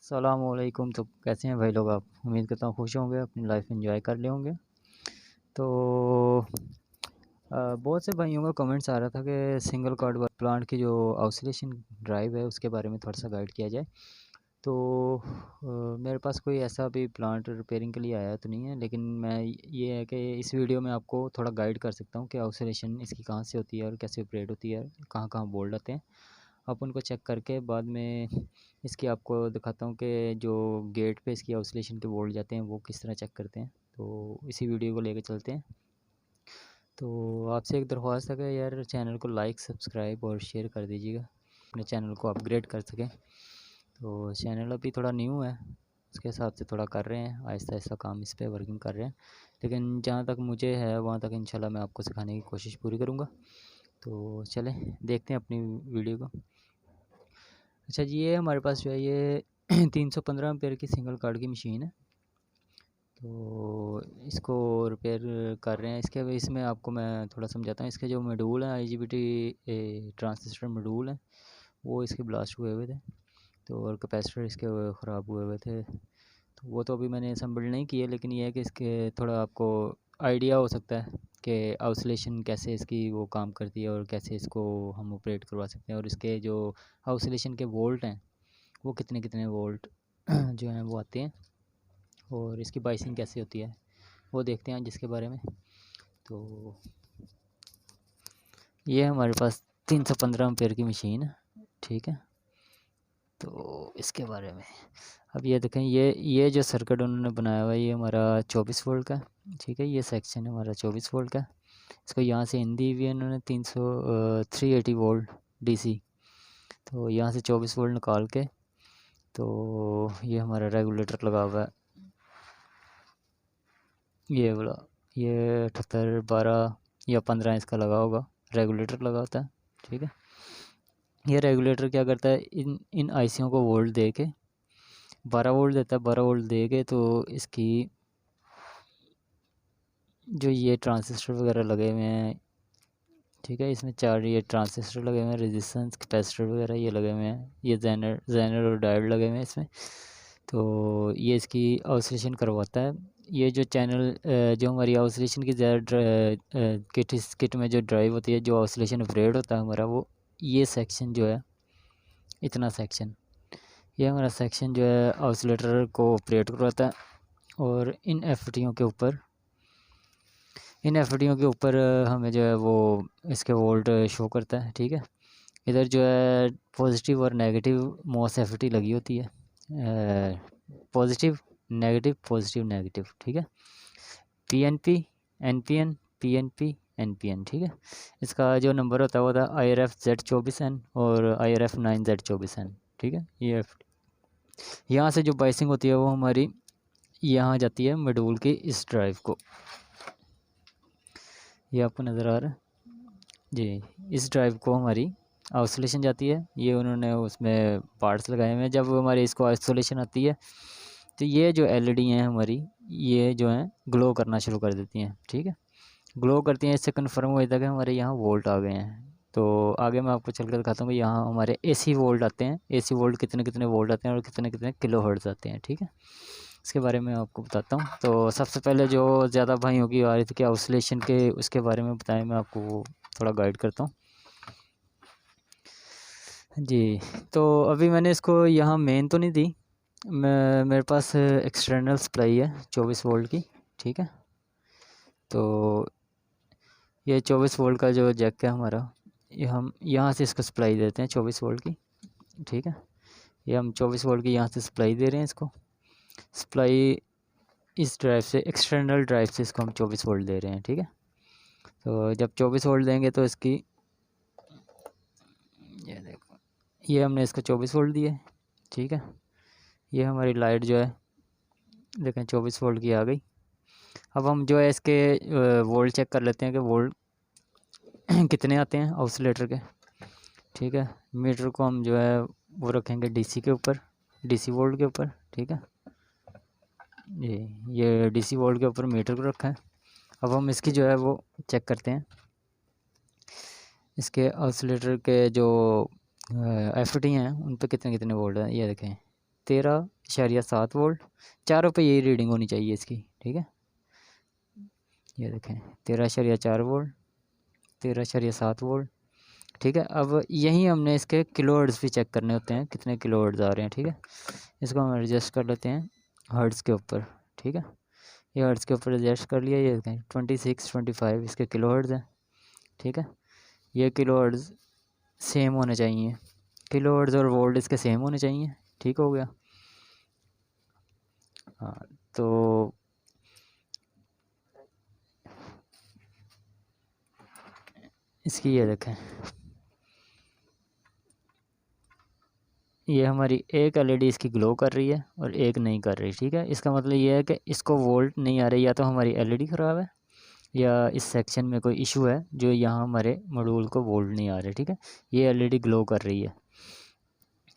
सलामुअलैकुम। तो कैसे हैं भाई लोग आप? उम्मीद करता हूँ खुश होंगे, अपनी लाइफ एंजॉय कर रहे होंगे। तो बहुत से भाइयों का कमेंट्स आ रहा था कि सिंगल कार्ड प्लांट की जो ऑसिलेशन ड्राइव है उसके बारे में थोड़ा सा गाइड किया जाए। तो मेरे पास कोई ऐसा भी प्लांट रिपेयरिंग के लिए आया तो नहीं है, लेकिन मैं ये है कि इस वीडियो में आपको थोड़ा गाइड कर सकता हूँ कि ऑसिलेशन इसकी कहाँ से होती है और कैसे ऑपरेट होती है, कहाँ कहाँ बोल्ड आते हैं। आप उनको चेक करके बाद में इसकी आपको दिखाता हूँ कि जो गेट पे इसकी ऑसिलेशन के बोल्ड जाते हैं वो किस तरह चेक करते हैं। तो इसी वीडियो को लेकर चलते हैं। तो आपसे एक दरख्वास्त है कि यार चैनल को लाइक सब्सक्राइब और शेयर कर दीजिएगा, अपने चैनल को अपग्रेड कर सकें। तो चैनल अभी थोड़ा न्यू है, उसके हिसाब से थोड़ा कर रहे हैं, आहिस्ता आहिस्ता काम इस पर वर्किंग कर रहे हैं। लेकिन जहाँ तक मुझे है वहाँ तक इंशाल्लाह मैं आपको सिखाने की कोशिश पूरी करूँगा। तो चलें देखते हैं अपनी वीडियो को। अच्छा जी, ये हमारे पास जो है ये 315 एम्पेयर की सिंगल कार्ड की मशीन है। तो इसको रिपेयर कर रहे हैं। इसके इसमें आपको मैं थोड़ा समझाता हूँ। इसके जो मॉड्यूल हैं IGBT ट्रांजिस्टर मॉड्यूल हैं वो इसके ब्लास्ट हुए हुए थे। तो और कैपेसिटर इसके ख़राब हुए हुए थे। तो वो तो अभी मैंने असम्बल नहीं किए, लेकिन ये है कि इसके थोड़ा आपको आइडिया हो सकता है कि ऑसिलेशन कैसे इसकी वो काम करती है और कैसे इसको हम ऑपरेट करवा सकते हैं, और इसके जो ऑसिलेशन के वोल्ट हैं वो कितने कितने वोल्ट जो हैं वो आते हैं, और इसकी बाइसिंग कैसे होती है वो देखते हैं जिसके बारे में। तो ये हमारे पास 315 एम्पेयर की मशीन है, ठीक है। तो इसके बारे में अब ये देखें, ये जो सर्किट उन्होंने बनाया हुआ है ये हमारा 24 वोल्ट का, ठीक है। ये सेक्शन हमारा 24 वोल्ट का। इसको यहाँ से इन दी हुई है इन्होंने 380 वोल्ट DC। तो यहाँ से 24 वोल्ट निकाल के तो ये हमारा रेगुलेटर लगा हुआ है, ये वाला, ये 78 12 या 15 इसका लगा होगा, रेगुलेटर लगा होता है, ठीक है। ये रेगुलेटर क्या करता है, इन इन आईसीयों को वोल्ट दे के 12 वोल्ट देता है। 12 वोल्ट दे के तो इसकी जो ये ट्रांजिस्टर वगैरह लगे हुए हैं, ठीक है, इसमें 4 ये ट्रांजिस्टर लगे हुए हैं, रेजिस्टेंस कैपेसिटर वगैरह ये लगे हुए हैं, ये जेनर और डायोड लगे हुए हैं इसमें। तो ये इसकी ऑसिलेशन करवाता है। ये जो चैनल जो हमारी ऑसिलेशन की ज़्यादा किट में जो ड्राइव होती है, जो ऑसिलेशन ऑपरेट होता है हमारा, वो ये सेक्शन जो है, इतना सेक्शन, ये हमारा सेक्शन जो है ऑसिलेटर को ऑपरेट करवाता है। और इन एफ के ऊपर हमें जो है वो इसके वोल्ट शो करता है, ठीक है। इधर जो है पॉजिटिव और नेगेटिव मोस एफ लगी होती है, पॉजिटिव नेगेटिव पॉजिटिव नेगेटिव, ठीक है। PNP NPN PNP NPN, ठीक है। इसका जो नंबर होता है वो था IRF Z24N और IRF 9Z24N, ठीक है। ये यहाँ से जो बाइसिंग होती है वो हमारी यहाँ जाती है मॉड्यूल की इस ड्राइव को, ये आपको नज़र आ रहा है जी। इस ड्राइव को हमारी आइसोलेशन जाती है, ये उन्होंने उसमें पार्ट्स लगाए हुए हैं। जब हमारी इसको आइसोलेशन आती है तो ये जो LED हैं हमारी, ये जो हैं ग्लो करना शुरू कर देती हैं, ठीक है। ग्लो करती हैं, इससे कन्फर्म हो जाता है कि हमारे यहाँ वोल्ट आ गए हैं। तो आगे मैं आपको चल कर दिखाता हूँ कि यहाँ हमारे AC वोल्ट आते हैं, AC वोल्ट कितने कितने वोल्ट आते हैं और कितने कितने किलो हर्ट्ज़ आते हैं, ठीक है। इसके बारे में आपको बताता हूँ। तो सबसे पहले जो ज़्यादा भाइयों की आ रही थी कि ऑसिलेशन के उसके बारे में बताएं, मैं आपको थोड़ा गाइड करता हूँ जी। तो अभी मैंने इसको यहाँ मेन तो नहीं दी, मेरे पास एक्सटर्नल सप्लाई है 24 वोल्ट की, ठीक है। तो ये 24 वोल्ट का जो जैक है हमारा, ये हम यहाँ से इसको सप्लाई देते हैं 24 वोल्ट की, ठीक है। ये हम 24 वोल्ट की यहाँ से सप्लाई दे रहे हैं, इसको सप्लाई इस ड्राइव से, एक्सटर्नल ड्राइव से इसको हम 24 वोल्ट दे रहे हैं, ठीक है। तो जब 24 वोल्ट देंगे तो इसकी, ये देखो, ये हमने इसको 24 वोल्ट दिए, ठीक है। ये हमारी लाइट जो है देखें 24 वोल्ट की आ गई। अब हम जो है इसके वोल्ट चेक कर लेते हैं कि वोल्ट कितने आते हैं ऑसिलेटर के, ठीक है। मीटर को हम जो है वो रखेंगे DC के ऊपर, DC वोल्ट के ऊपर, ठीक है। ये DC वोल्ट के ऊपर मीटर को रखा है। अब हम इसकी जो है वो चेक करते हैं, इसके ऑसिलेटर के जो FT हैं उन पे कितने कितने वोल्ट हैं, ये देखें 13.7 वोल्ट। चारों पे यही रीडिंग होनी चाहिए इसकी, ठीक है। ये देखें 13.4 वोल्ट, 13.7 वोल्ट, ठीक है। अब यहीं हमने इसके किलोहर्ट्ज़ भी चेक करने होते हैं, कितने किलोहर्ट्ज़ आ रहे हैं, ठीक है। इसको हम एडजस्ट कर लेते हैं हर्ट्ज़ के ऊपर, ठीक है। ये हर्ट्ज़ के ऊपर एडजस्ट कर लिया। ये देखें 26 25 इसके किलोहर्ट्ज़ हैं, ठीक है। ये किलोहर्ट्ज़ सेम होने चाहिए, किलोहर्ट्ज़ और वोल्ट इसके सेम होने चाहिए, ठीक हो गया। हाँ, तो इसकी ये देखें, ये हमारी एक एलईडी इसकी ग्लो कर रही है और एक नहीं कर रही, ठीक है। इसका मतलब ये है कि इसको वोल्ट नहीं आ रही, या तो हमारी एलईडी ख़राब है या इस सेक्शन में कोई इशू है जो यहाँ हमारे मॉड्यूल को वोल्ट नहीं आ रहे, ठीक है। ये एलईडी ग्लो कर रही है,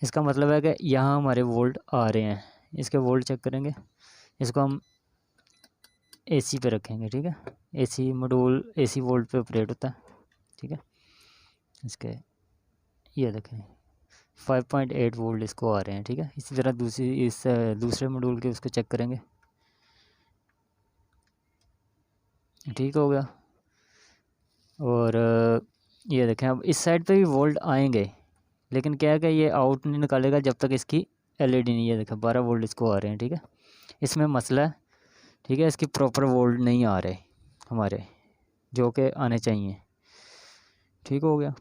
इसका मतलब है कि यहाँ हमारे वोल्ट आ रहे हैं। इसके वोल्ट चेक करेंगे, इसको हम एसी पे रखेंगे, ठीक है। एसी मॉड्यूल एसी वोल्ट पे ऑपरेट होता है, ठीक है। इसके ये देखें 5.8 वोल्ट इसको आ रहे हैं, ठीक है। इसी तरह दूसरे मॉड्यूल के उसको चेक करेंगे, ठीक हो गया। और ये देखें अब इस साइड पे भी वोल्ट आएंगे, लेकिन क्या है कि ये आउट नहीं निकालेगा जब तक इसकी एलईडी नहीं, ये देखें 12 वोल्ट इसको आ रहे हैं, ठीक है। इसमें मसला है, ठीक है। इसकी प्रॉपर वोल्ट नहीं आ रहे हमारे जो कि आने चाहिए, ठीक हो गया।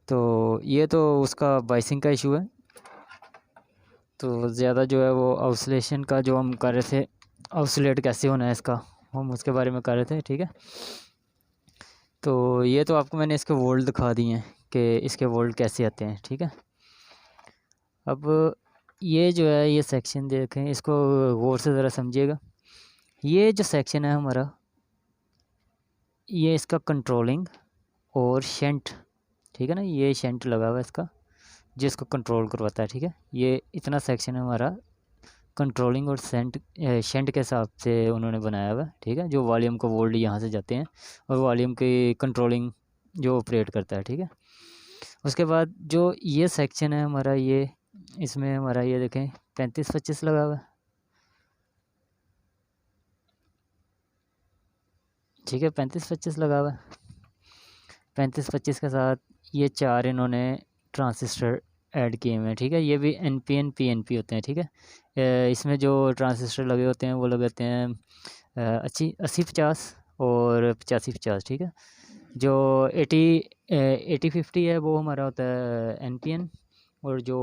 तो ये तो उसका बाइसिंग का इशू है। तो ज़्यादा जो है वो ऑसिलेशन का जो हम कर रहे थे, ऑसिलेट कैसे होना है इसका, हम उसके बारे में कर रहे थे, ठीक है। तो ये तो आपको मैंने इसके वोल्ट दिखा दिए हैं कि इसके वोल्ट कैसे आते हैं, ठीक है। अब ये जो है ये सेक्शन देखें, इसको गौर से ज़रा समझिएगा। ये जो सेक्शन है हमारा, ये इसका कंट्रोलिंग और शंट, ठीक है ना। ये शंट लगा हुआ है इसका जिसको कंट्रोल करवाता है, ठीक है। ये इतना सेक्शन है हमारा कंट्रोलिंग और शंट के हिसाब से उन्होंने बनाया हुआ है, ठीक है। जो वॉल्यूम को वोल्ट यहाँ से जाते हैं और वॉल्यूम की कंट्रोलिंग जो ऑपरेट करता है, ठीक है। उसके बाद जो ये सेक्शन है हमारा, ये इसमें हमारा ये देखें 35-25 लगा हुआ है, ठीक है। 35-25 लगा हुआ है। 35-25 के साथ ये 4 इन्होंने ट्रांसिस्टर ऐड किए हुए हैं, ठीक है। ये भी NPN PNP होते हैं, ठीक है। इसमें जो ट्रांसिस्टर लगे होते हैं वो लगे होते हैं 80-50 और 85-50, ठीक है। जो 80-50 है वो हमारा होता है NPN, और जो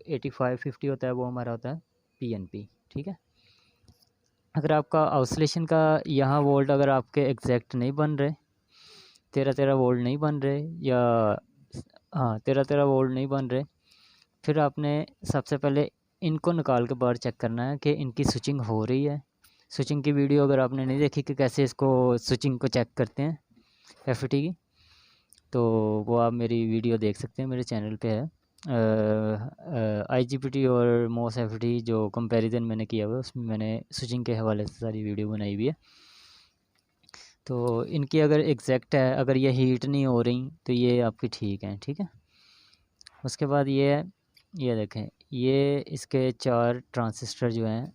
85-50 होता है वो हमारा होता है PNP, ठीक है। अगर आपका ऑसिलेशन का यहाँ वोल्ट अगर आपके एग्जैक्ट नहीं बन रहे, 13 वोल्ट नहीं बन रहे, या हाँ 13 वोल्ट नहीं बन रहे, फिर आपने सबसे पहले इनको निकाल के बाहर चेक करना है कि इनकी स्विचिंग हो रही है। स्विचिंग की वीडियो अगर आपने नहीं देखी कि कैसे इसको स्विचिंग को चेक करते हैं FET की, तो वो आप मेरी वीडियो देख सकते हैं, मेरे चैनल पे है। IGPT और MOS FET जो कंपैरिजन मैंने किया हुआ है उसमें मैंने स्विचिंग के हवाले से सारी वीडियो बनाई हुई है। तो इनकी अगर एग्जैक्ट है, अगर ये हीट नहीं हो रही तो ये आपकी ठीक है, ठीक है। उसके बाद ये देखें, ये इसके 4 ट्रांसिस्टर जो हैं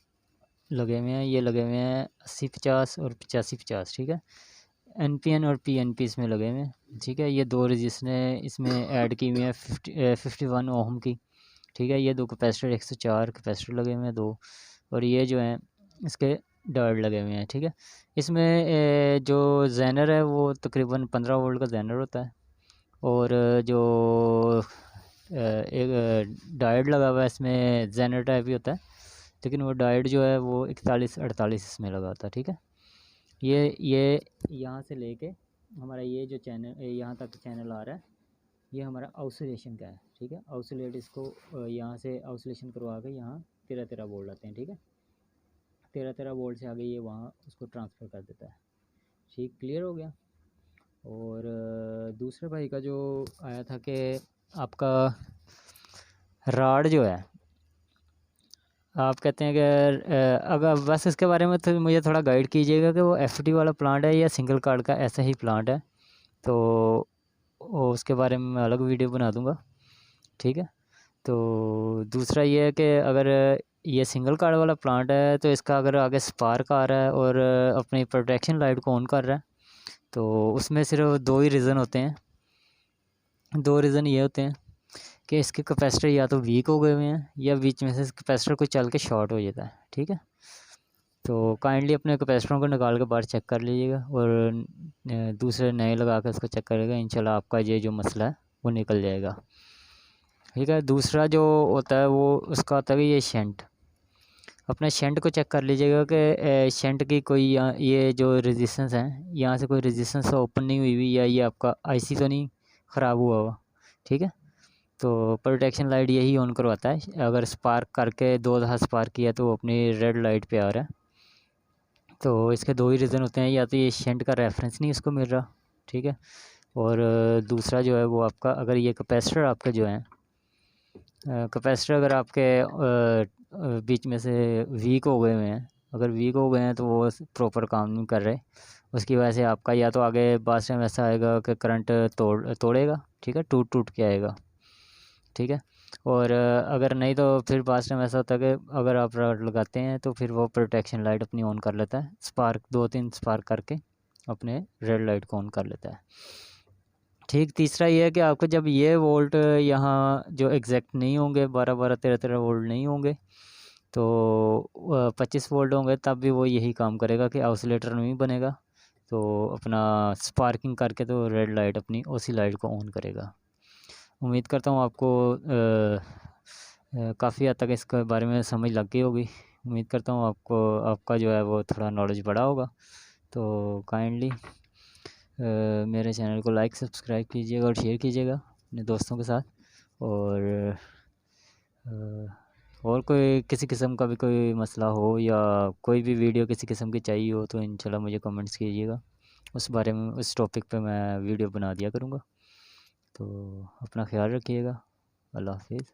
लगे हुए हैं, ये लगे हुए हैं 80-50 और 85-50, ठीक है। NPN और PNP इसमें लगे हुए हैं, ठीक है। ये 2 रजिस्टर इसमें ऐड की हुई हैं 51 ओम की, ठीक है। ये 2 कैपेसिटर 104 कैपेसिटर लगे हुए हैं 2, और ये जो हैं इसके डायोड लगे हुए हैं, ठीक है। इसमें जो ज़ेनर है वो तकरीबन 15 वोल्ट का ज़ेनर होता है, और जो एक डायोड लगा हुआ है इसमें ज़ेनर टाइप ही होता है, लेकिन वो डायोड जो है वो 41-48 इसमें लगा होता है, ठीक है। ये यहाँ से लेके हमारा ये जो चैनल यहाँ तक चैनल आ रहा है, ये हमारा ऑसिलेशन का है, ठीक है। ऑसिलेट इसको यहाँ से ऑसिलेशन करवा के यहाँ 13 वोल्ट आते हैं, ठीक है। 13 वोल्ट से आगे ये वहाँ उसको ट्रांसफ़र कर देता है, ठीक। क्लियर हो गया। और दूसरे भाई का जो आया था कि आपका राड जो है, आप कहते हैं कि अगर बस इसके बारे में तो मुझे थोड़ा गाइड कीजिएगा कि वो FET वाला प्लांट है या सिंगल कार्ड का ऐसा ही प्लांट है, तो उसके बारे में मैं अलग वीडियो बना दूंगा, ठीक है। तो दूसरा ये है कि अगर ये सिंगल कार्ड वाला प्लांट है तो इसका अगर आगे स्पार्क आ रहा है और अपनी प्रोटेक्शन लाइट को ऑन कर रहा है, तो उसमें सिर्फ दो ही रीज़न होते हैं। दो रीज़न ये होते हैं कि इसके कैपेसिटर या तो वीक हो गए हुए हैं या बीच में से कैपेसिटर को चल के शॉर्ट हो जाता है। ठीक है, तो काइंडली अपने कैपेसिटरों को निकाल के बाहर चेक कर लीजिएगा और दूसरे नए लगा कर उसको चेक करेगा। इंशाल्लाह आपका ये जो मसला है वो निकल जाएगा। ठीक है, दूसरा जो होता है वो उसका होता है कि ये शंट, अपने शंट को चेक कर लीजिएगा कि शंट की कोई ये जो रेजिस्टेंस है यहाँ से कोई रेजिस्टेंस ओपन नहीं हुई हुई या ये आपका आईसी तो नहीं ख़राब हुआ हुआ। ठीक है, तो प्रोटेक्शन लाइट यही ऑन करवाता है। अगर स्पार्क करके 2 दफ़ा स्पार्क किया तो वो अपनी रेड लाइट पे आ रहा है। तो इसके दो ही रीज़न होते हैं, या तो ये शंट का रेफरेंस नहीं उसको मिल रहा। ठीक है, और दूसरा जो है वो आपका अगर ये कैपेसिटर आपके जो है कैपेसिटर अगर आपके बीच में से वीक हो गए हुए हैं, अगर वीक हो गए हैं तो वो प्रॉपर काम नहीं कर रहे, उसकी वजह से आपका या तो आगे बाद में ऐसा आएगा कि करंट तोड़ेगा। ठीक है, टूट टूट के आएगा। ठीक है, और अगर नहीं तो फिर बाद में ऐसा होता है कि अगर आप रॉड लगाते हैं तो फिर वो प्रोटेक्शन लाइट अपनी ऑन कर लेता है, स्पार्क 2-3 स्पार्क करके अपने रेड लाइट को ऑन कर लेता है। ठीक, तीसरा ये है कि आपको जब ये वोल्ट यहाँ जो एग्जैक्ट नहीं होंगे 12-12 13-13 वोल्ट नहीं होंगे तो 25 वोल्ट होंगे, तब भी वो यही काम करेगा कि ऑसिलेटर नहीं बनेगा, तो अपना स्पार्किंग करके तो रेड लाइट अपनी ओसी लाइट को ऑन करेगा। उम्मीद करता हूँ आपको काफ़ी हद तक इसके बारे में समझ लग गई होगी। उम्मीद करता हूँ आपको आपका जो है वो थोड़ा नॉलेज बढ़ा होगा। तो काइंडली मेरे चैनल को लाइक सब्सक्राइब कीजिएगा और शेयर कीजिएगा अपने दोस्तों के साथ। और कोई किसी किस्म का भी कोई मसला हो या कोई भी वीडियो किसी किस्म की चाहिए हो तो इंशाल्लाह मुझे कमेंट्स कीजिएगा, उस बारे में उस टॉपिक पे मैं वीडियो बना दिया करूँगा। तो अपना ख्याल रखिएगा। अल्लाह हाफिज़।